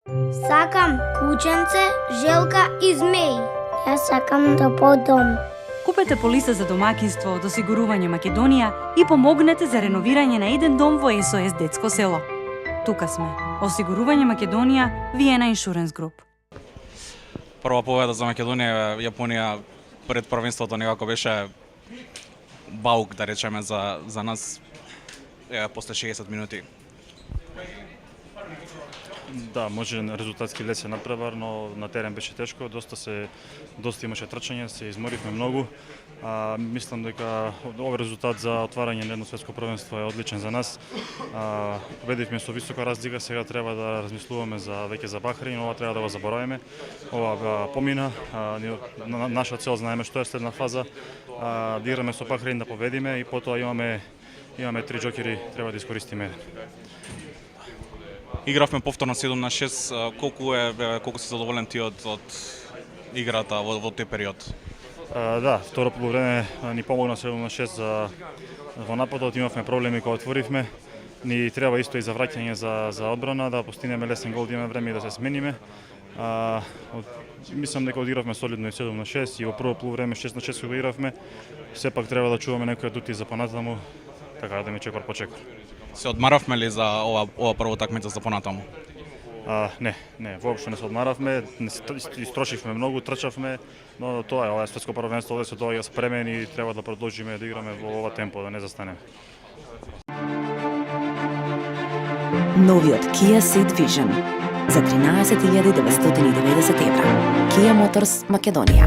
Сакам кученце, желка и змеи. Јас сакам топол дом. Купете полиса за домакинство од Осигурување Македонија и помогнете за реновирање на еден дом во СОС Детско село. Тука сме. Осигурување Македонија, Виена Insurance Group. Прва победа за Македонија, Јапонија пред првенството некако беше баук, да речеме, за нас после 60 минути. Да, може резултатски лесен напревар, но на терен беше тешко, доста имаше трчање, се изморивме многу. Мислам дека овој резултат за отварање на едно светско првенство е одличен за нас. Победивме со висока разлика, сега треба да размислуваме веќе за Бахрейн, ова треба да го заборавиме. Ова помина, наша цел знаеме што е следна фаза, да играме со Бахрейн, да победиме и потоа имаме 3 џокери, треба да искористиме. Игравме повторно 7-6, колку си задоволен ти од играта во тој период? Да, второ полувреме ни помогна 7-6 во нападот, имавме проблеми кога отворивме. Ни треба исто и за враќање за одбрана, да постигнеме лесен гол, да имаме време и да се смениме. Мислам дека одигравме солидно и 7-6 и во прво полувреме 6-6 кога игравме. Сепак треба да чуваме некои адути за понатаму, така да ми чекор по чекор. Се одмаравме ли за ова прво такмица за понатаму? Не, воопшто не се одмаравме, истрошивме многу, трчавме, но тоа е, ова е светско првенство, овде се доаѓа спремени и треба да продолжиме да играме во ова темпо, да не застанеме. Новиот Kia Ceed Vision за 13.990 евра. Kia Motors Македонија.